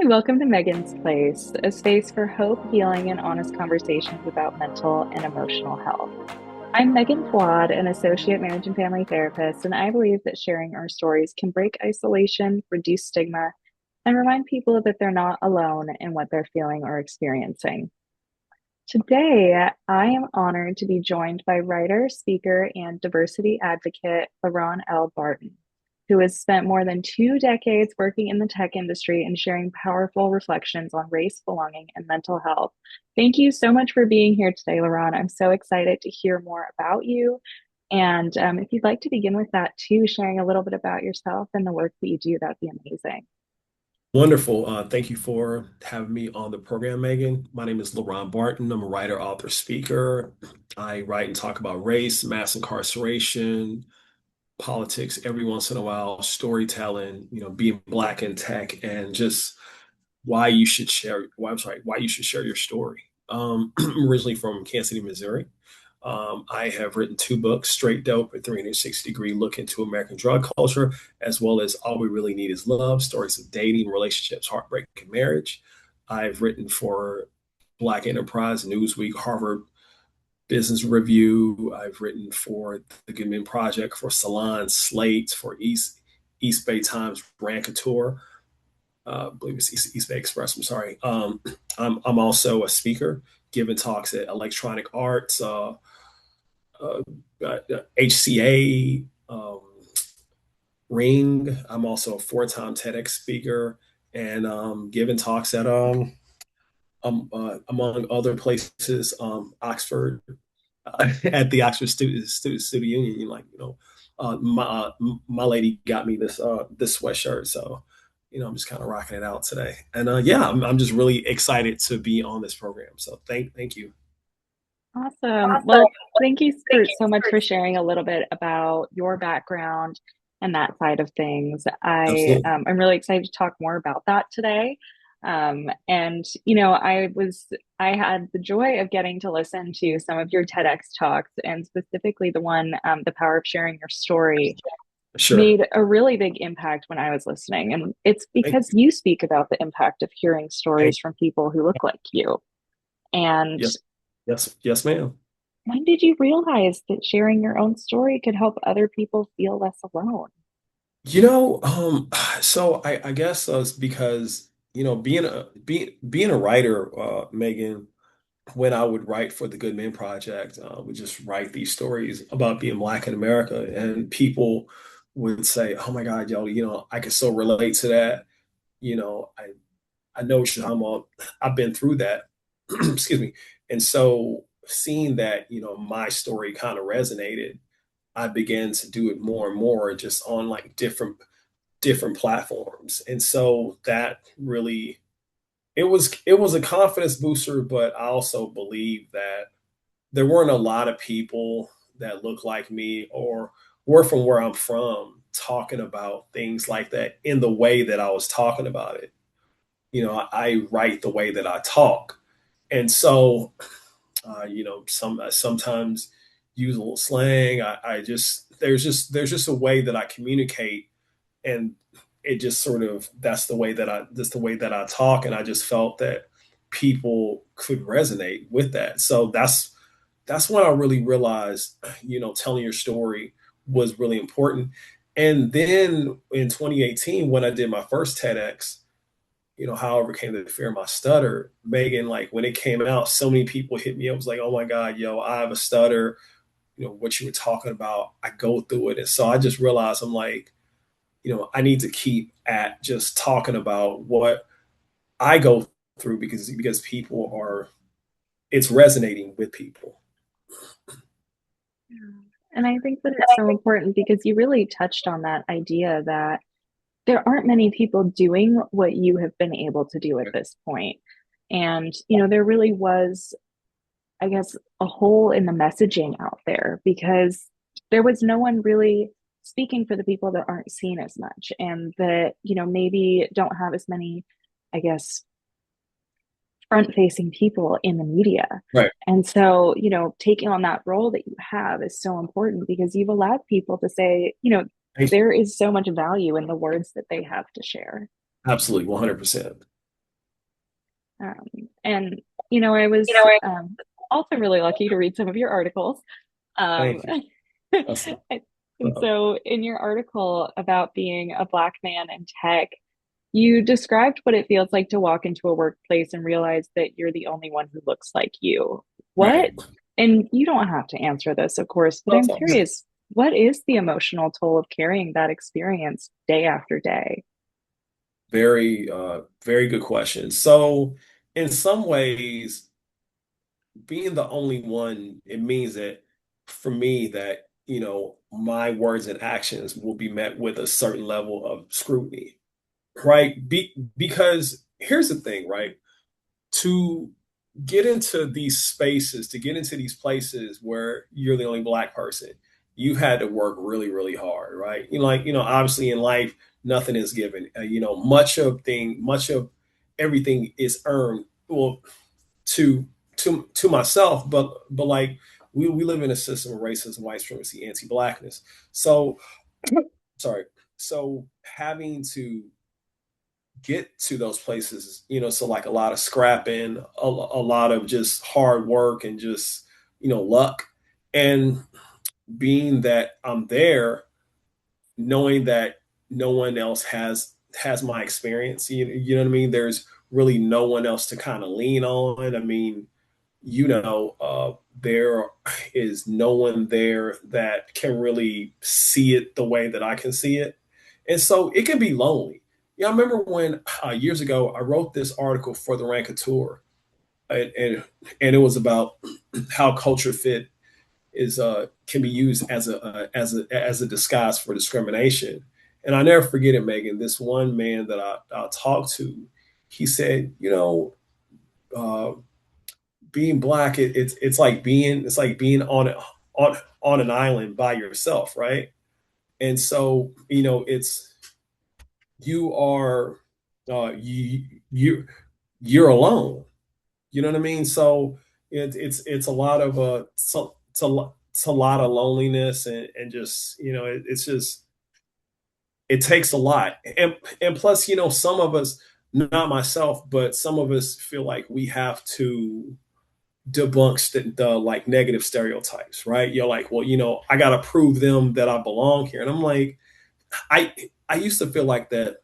Hi, welcome to Megan's Place, a space for hope, healing, and honest conversations about mental and emotional health. I'm Meghan Fouad, an associate marriage and family therapist, and I believe that sharing our stories can break isolation, reduce stigma, and remind people that they're not alone in what they're feeling or experiencing. Today, I am honored to be joined by writer, speaker, and diversity advocate LeRon L. Barton, who has spent more than 2 decades working in the tech industry and sharing powerful reflections on race, belonging, and mental health. Thank you so much for being here today, LeRon. I'm so excited to hear more about you. And if you'd like to begin with that too, sharing a little bit about yourself and the work that you do, that'd be amazing. Wonderful. Thank you for having me on the program, Megan. My name is LeRon Barton. I'm a writer, author, speaker. I write and talk about race, mass incarceration, politics every once in a while, storytelling, being Black in tech, and just why you should share your story. I'm originally from Kansas City, Missouri. I have written 2 books, Straight Dope, a 360-degree look into American drug culture, as well as All We Really Need Is Love, stories of dating, relationships, heartbreak, and marriage. I've written for Black Enterprise, Newsweek, Harvard Business Review. I've written for the Good Men Project, for Salon, Slate, for East Bay Times, Brand Couture. I believe it's East Bay Express. I'm sorry. I'm also a speaker, giving talks at Electronic Arts, uh, HCA, Ring. I'm also a 4-time TEDx speaker and giving talks at among other places, Oxford, at the Oxford Student Union. My lady got me this sweatshirt, so I'm just kind of rocking it out today. And yeah, I'm just really excited to be on this program. So thank you. Awesome. Well, thank you for so much for sharing a little bit about your background and that side of things. Absolutely. I'm really excited to talk more about that today. And I had the joy of getting to listen to some of your TEDx talks, and specifically the one, "The Power of Sharing Your Story," Sure. made a really big impact when I was listening. And it's Thank because you. you speak about the impact of hearing Thank stories you. from people who look like you. And Yes. Yes, ma'am. when did you realize that sharing your own story could help other people feel less alone? So I guess it's because, being a writer, Megan, when I would write for the Good Men Project, would just write these stories about being Black in America, and people would say, "Oh my God, yo, I can so relate to that. You know, I know what you're talking about. I've been through that." Excuse me. And so seeing that, my story kind of resonated, I began to do it more and more, just on like different platforms. And so that really, it was a confidence booster, but I also believe that there weren't a lot of people that look like me or were from where I'm from talking about things like that in the way that I was talking about it. I write the way that I talk. And so, sometimes use a little slang. I just there's just a way that I communicate, and it just sort of that's the way that I talk, and I just felt that people could resonate with that. So that's when I really realized, telling your story was really important. And then in 2018, when I did my first TEDx, how I overcame the fear of my stutter, Megan, like when it came out, so many people hit me up, was like, "Oh my God, yo, I have a stutter. What you were talking about, I go through it." And so I just realized, I'm like, I need to keep at just talking about what I go through, because people are it's resonating with people. Yeah. And I think that it's so important because you really touched on that idea that there aren't many people doing what you have been able to do at this point. And, there really was, I guess, a hole in the messaging out there because there was no one really speaking for the people that aren't seen as much and that, maybe don't have as many, I guess, front facing people in the media. Right. And so, taking on that role that you have is so important because you've allowed people to say, Thank you. there is so much value in the words that they have to share. Absolutely, 100%. Um, and, I You was know, also really lucky to read some of your articles. Um, thank you. That's and so, in your article about being a Black man in tech, you described what it feels like to walk into a workplace and realize that you're the only one who looks like you. What, right. and you don't have to answer this, of course, but That's I'm all good. curious, what is the emotional toll of carrying that experience day after day? Very good question. So, in some ways, being the only one, it means that for me, that, my words and actions will be met with a certain level of scrutiny, right? Because here's the thing, right? To get into these spaces, to get into these places where you're the only Black person, you've had to work really, really hard, right? Obviously in life, nothing is given. Much of everything is earned. Well, to to myself, but like we live in a system of racism, white supremacy, anti-Blackness. So sorry. So having to get to those places, so like a lot of scrapping, a lot of just hard work and just, luck. And being that I'm there, knowing that no one else has my experience, you know what I mean? There's really no one else to kind of lean on. I mean, there is no one there that can really see it the way that I can see it. And so it can be lonely. Yeah, I remember when years ago I wrote this article for the Rancateur, and it was about how culture fit is can be used as a disguise for discrimination. And I never forget it, Megan. This one man that I talked to, he said, uh, being Black, it's like being on an island by yourself, right? And so, it's you are you you're alone. You know what I mean? So it's a lot of it's a lot of loneliness, and just, it's just, it takes a lot. And plus, some of us, not myself, but some of us feel like we have to debunks the like negative stereotypes, right? You're like, well, I got to prove them that I belong here. And I'm like, I I used to feel like that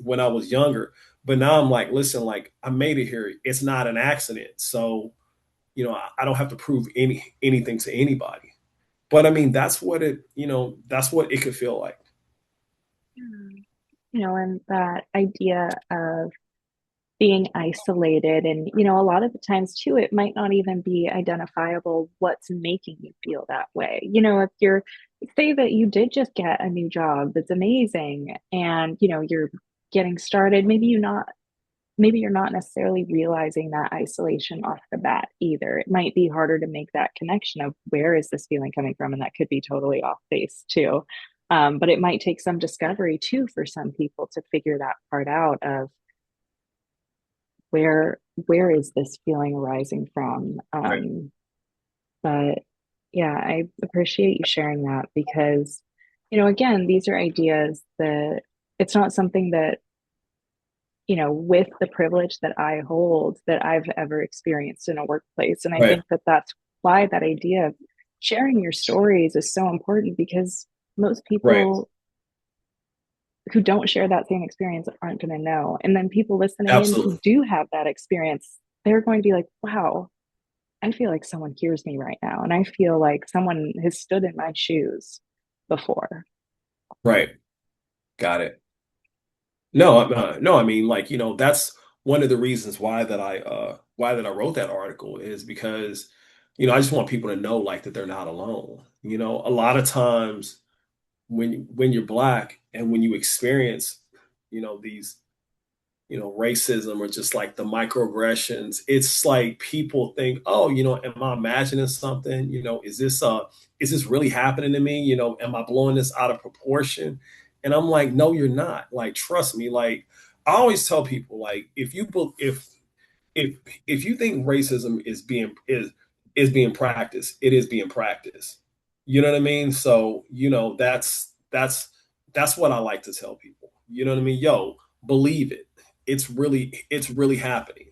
when I was younger, but now I'm like, listen, like, I made it here. It's not an accident. So, I don't have to prove anything to anybody. But I mean, that's what it could feel like. And that idea of being isolated, and a lot of the times too, it might not even be identifiable what's making you feel that way. If you're, say that you did just get a new job that's amazing, and you're getting started, maybe you're not necessarily realizing that isolation off the bat either. It might be harder to make that connection of where is this feeling coming from, and that could be totally off base too. But it might take some discovery too for some people to figure that part out of where is this feeling arising from. Right. But yeah, I appreciate you sharing that because, again, these are ideas that it's not something that, with the privilege that I hold, that I've ever experienced in a workplace. And I Right. think that that's why that idea of sharing your stories is so important, because most Right. people who don't share that same experience aren't going to know. And then people listening in who Absolutely. do have that experience, they're going to be like, wow, I feel like someone hears me right now. And I feel like someone has stood in my shoes before. Right. Got it. No, no, I mean, like, that's one of the reasons why that I wrote that article, is because, I just want people to know, like, that they're not alone. A lot of times when you're Black and when you experience, these, racism, or just like the microaggressions, it's like people think, oh, am I imagining something? Is this really happening to me? Am I blowing this out of proportion? And I'm like, no, you're not. Like, trust me. Like, I always tell people, like, if if you think racism is being practiced, it is being practiced. You know what I mean? So, that's what I like to tell people. You know what I mean? Yo, believe it. It's really happening.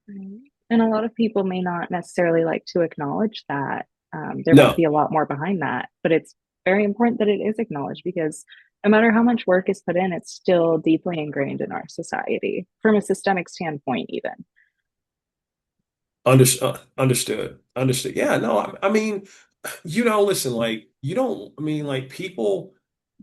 Right. And a lot of people may not necessarily like to acknowledge that. There might No, be a lot more behind that, but it's very important that it is acknowledged because no matter how much work is put in, it's still deeply ingrained in our society from a systemic standpoint, even. understood. Yeah, no, I mean, listen, like, you don't, I mean, like, people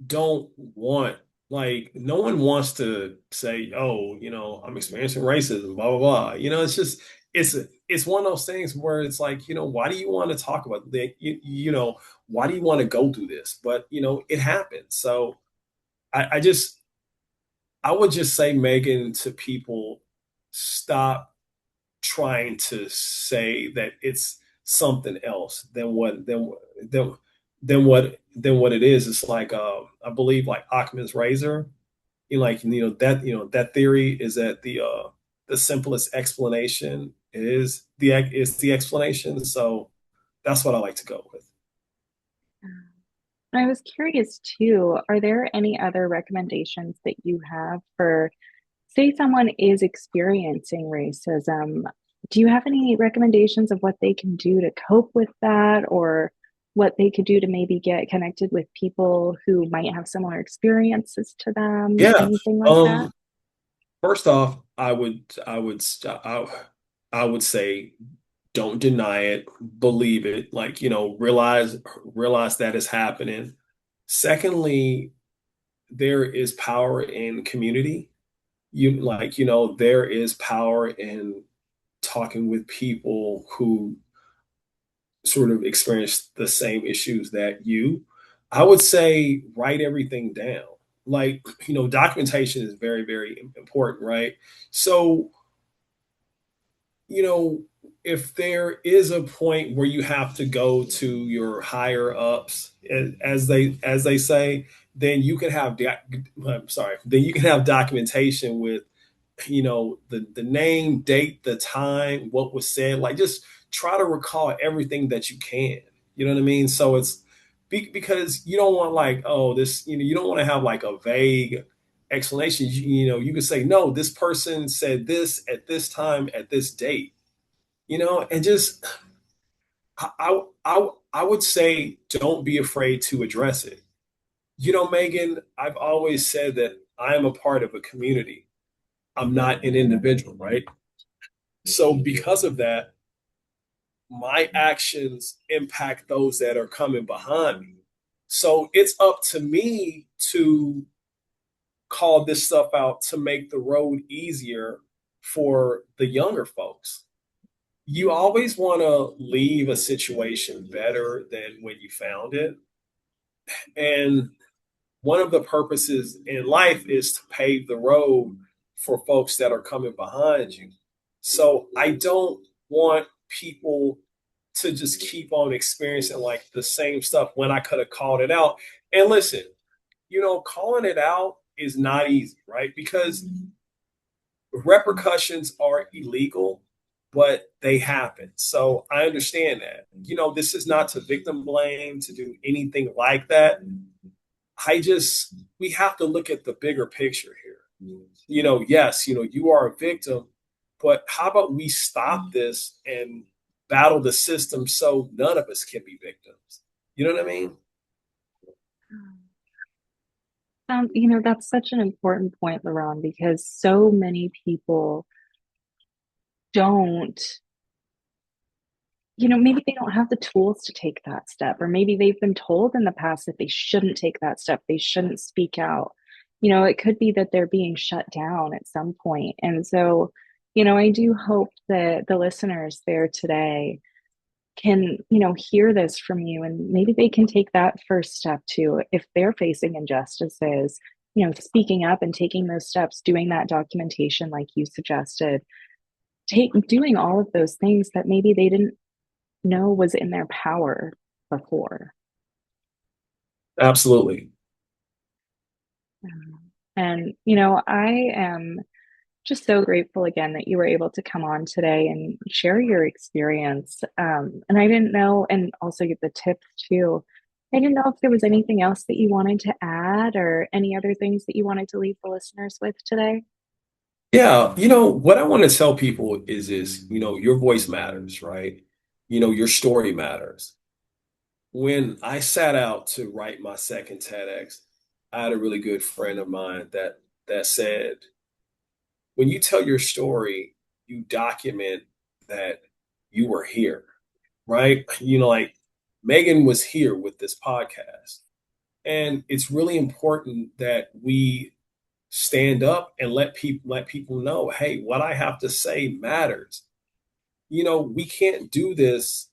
don't want, like, no one wants to say, oh, I'm experiencing racism, blah, blah, blah. It's just, it's one of those things where it's like, why do you want to talk about that? Why do you want to go through this? But, it happens. So I just, I would just say, Megan, to people, stop trying to say that it's something else than than what it is. It's like, I believe, like Occam's razor. That theory is that the simplest explanation is the explanation. So that's what I like to go with. And I was curious too, are there any other recommendations that you have for, say, someone is experiencing racism? Do you have any recommendations of what they can do to cope with that, or what they could do to maybe get connected with people who might have similar experiences to them? Yeah. Anything like that? Um, First off, I would say, don't deny it, believe it, like, realize that is happening. Secondly, there is power in community. There is power in talking with people who sort of experience the same issues that you. I would say, write everything down. Like, documentation is very, very important, right? So, you know, if there is a point where you have to go to your higher ups, as they say, then you can have I'm sorry, then you can have documentation with, the name, date, the time, what was said. Like, just try to recall everything that you can. You know what I mean? So it's because you don't want, like, oh, this, you don't want to have like a vague explanation. You can say, no, this person said this at this time at this date. And just, I would say, don't be afraid to address it. Megan, I've always said that I am a part of a community. I'm not an individual, right? So because of that, my actions impact those that are coming behind me. So it's up to me to call this stuff out to make the road easier for the younger folks. You always want to leave a situation better than when you found it. And one of the purposes in life is to pave the road for folks that are coming behind you. So I don't want people to just keep on experiencing like the same stuff when I could have called it out. And listen, calling it out is not easy, right? Because repercussions are illegal, but they happen. So I understand that. This is not to victim blame, to do anything like that. We have to look at the bigger picture here. Yes, you are a victim, but how about we stop this and battle the system so none of us can be victims? You know what I mean? That's such an important point, LeRon, because so many people don't, maybe they don't have the tools to take that step, or maybe they've been told in the past that they shouldn't take that step, they shouldn't speak out. It could be that they're being shut down at some point. And so, I do hope that the listeners there today can, hear this from you, and maybe they can take that first step too. If they're facing injustices, speaking up and taking those steps, doing that documentation like you suggested, doing all of those things that maybe they didn't know was in their power before. Absolutely. And, I am just so grateful again that you were able to come on today and share your experience. And I didn't know, and also get the tips too. I didn't know if there was anything else that you wanted to add, or any other things that you wanted to leave the listeners with today. Yeah, what I want to tell people is, your voice matters, right? Your story matters. When I sat out to write my second TEDx, I had a really good friend of mine that said, when you tell your story, you document that you were here, right? Like Megan was here with this podcast. And it's really important that we stand up and let people know, hey, what I have to say matters. We can't do this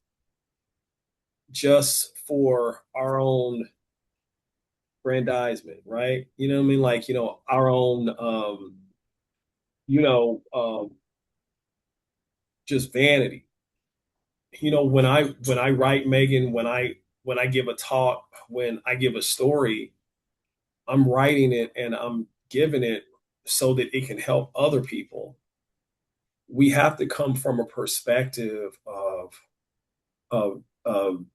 just for our own grandizement, right? You know what I mean? Like, our own you know, just vanity. When I write Megan, when I give a talk, when I give a story, I'm writing it and I'm giving it so that it can help other people. We have to come from a perspective of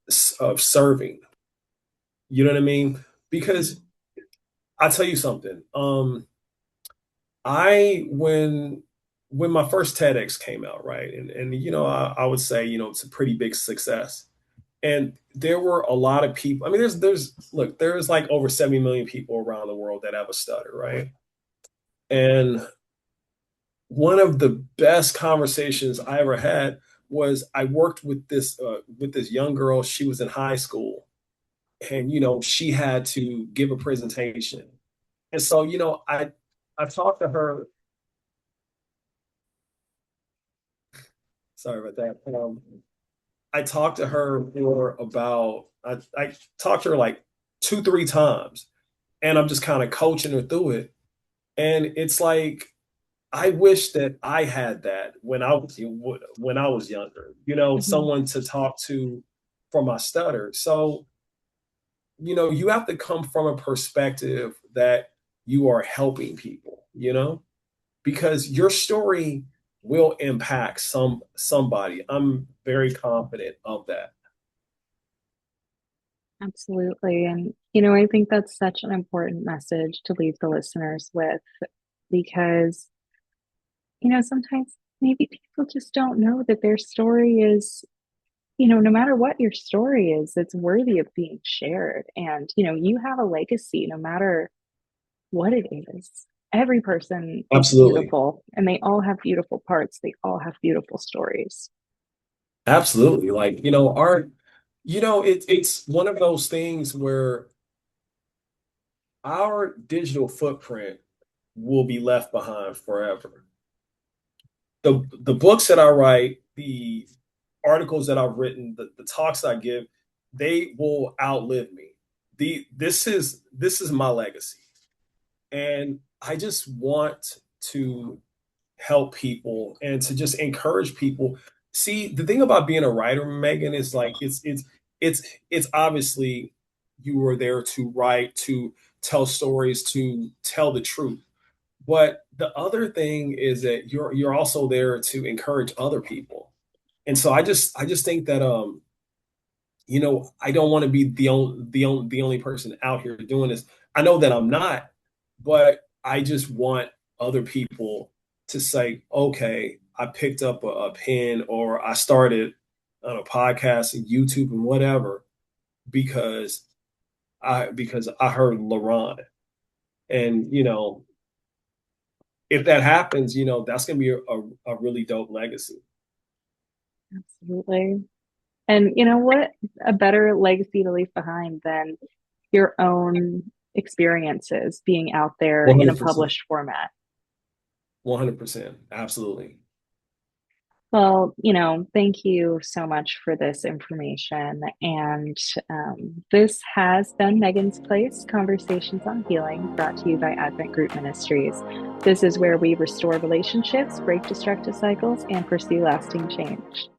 serving. You know what I mean? Because I tell you something. I when my first TEDx came out, right, and I would say it's a pretty big success, and there were a lot of people. I mean, there's look, there's like over 70 million people around the world that have a stutter, right? And one of the best conversations I ever had was I worked with this young girl. She was in high school, and she had to give a presentation, and so I talked to her. Sorry about that. I talked to her for about I talked to her like 2, 3 times, and I'm just kind of coaching her through it. And it's like I wish that I had that when I was younger. Mhm. Someone to talk to for my stutter. So you have to come from a perspective that you are helping people. Because your story will impact somebody. I'm very confident of that. Absolutely. And, I think that's such an important message to leave the listeners with because, sometimes maybe people just don't know that their story is, no matter what your story is, it's worthy of being shared. And, you have a legacy no matter what it is. Every person is Absolutely. beautiful and they all have beautiful parts. They all have beautiful stories. Absolutely. Like, it's one of those things where our digital footprint will be left behind forever. The books that I write, the articles that I've written, the talks I give, they will outlive me. This is my legacy. And I just want to help people and to just encourage people. See, the thing about being a writer, Megan, is like it's obviously you were there to write, to tell stories, to tell the truth. But the other thing is that you're also there to encourage other people. And so I just think that I don't want to be the only person out here doing this. I know that I'm not, but I just want other people to say, okay, I picked up a pen or I started on a podcast and YouTube and whatever because I heard LeRon. And if that happens, that's gonna be a really dope legacy. Absolutely. And you know what? A better legacy to leave behind than your own experiences being out there in a 100%. published format. 100%. Absolutely. Well, thank you so much for this information. And this has been Megan's Place Conversations on Healing, brought to you by Advent Group Ministries. This is where we restore relationships, break destructive cycles, and pursue lasting change.